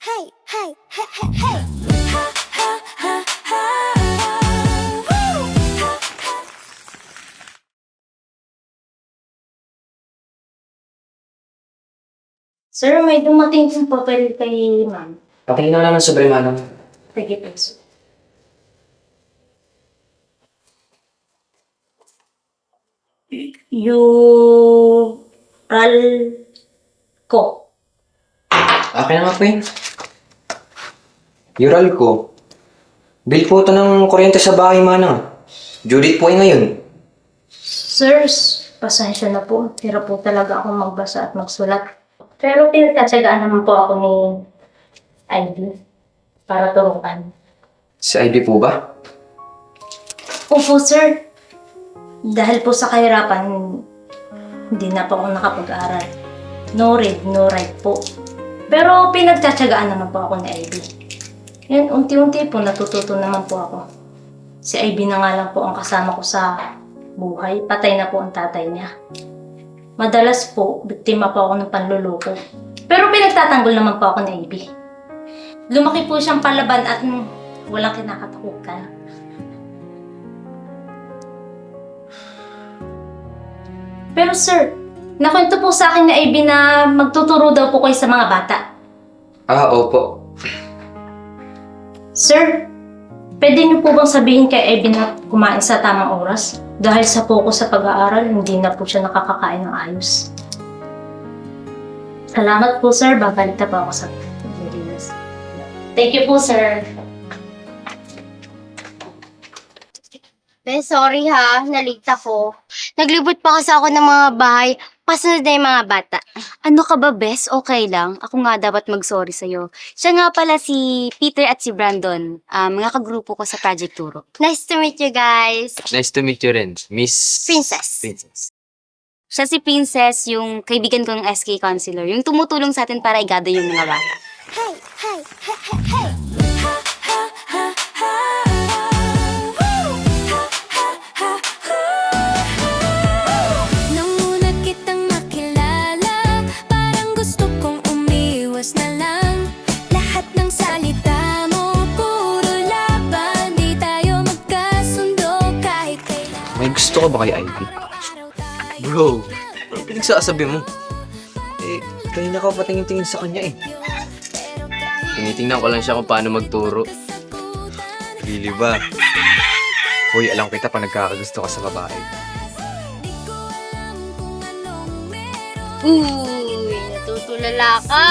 Hey, hey, hey, hey, hey. Ha, ha, ha, ha. Woo! Ha, ha. Sir, may dumating pong papel kay ma'am. Patingin na lang ng sobre, manong. Sige po, sir. Yural ko. Akin na nga po yun. Yural ko. Bill po ito ng kuryente sa bahay, manang. Judith po ay ngayon. Sirs, pasensya na po. Hirap po talaga ako magbasa at magsulat. Pero pinagtatsagaan naman po ako ni Ivy para turukan. Si Ivy po ba? Opo, sir. Dahil po sa kahirapan, hindi na po ako nakapag-aral. No read, no write po. Pero pinagtsatsagaan naman po ako ni Ivy. Yan, unti-unti po natututo naman po ako. Si Ivy na nga lang po ang kasama ko sa buhay. Patay na po ang tatay niya. Madalas po, biktima po ako ng panluloko. Pero pinagtatanggol naman po ako ni Ivy. Lumaki po siyang palaban at walang kinakatakutan. Pero sir, nakwento po sa akin na Ivy na magtuturo daw po kayo sa mga bata. Ah, opo. Sir, pwede niyo po bang sabihin kay Ivy na kumain sa tamang oras? Dahil sa focus sa pag-aaral, hindi na po siya nakakakain ng ayos. Salamat po sir, babalik na po ako sa Pilipinas. Thank you po sir. Sorry ha, nalita ko. Naglibot pa kasi ako ng mga bahay, pasunod na yung mga bata. Ano ka ba, Bes? Okay lang. Ako nga dapat mag-sorry sa'yo. Siya nga pala si Peter at si Brandon. Mga kagrupo ko sa Project Turo. Nice to meet you guys. Nice to meet you rin, Miss... Princess. Princess. Siya si Princess, yung kaibigan kong SK counselor. Yung tumutulong sa atin para i-gather yung mga bata. Hey, hey, hey, hey, hey. Ha, ha, ha, ha. Woo! Ha, ha, ha, ha. Nang una kitang makilala, parang gusto kong umiwas na lang. Lahat ng salita mo, puro laban. Di tayo magkasundo kahit kailan. May gusto ka ba kay Ivy? Bro, ano pinagsasabi mo? Kanina ka patingin-tingin sa kanya eh. Tinitingnan ko lang siya kung paano magturo. Really ba? Hoy, alam kita pa nagkakagusto ka sa babae. Uy, natutulala ka.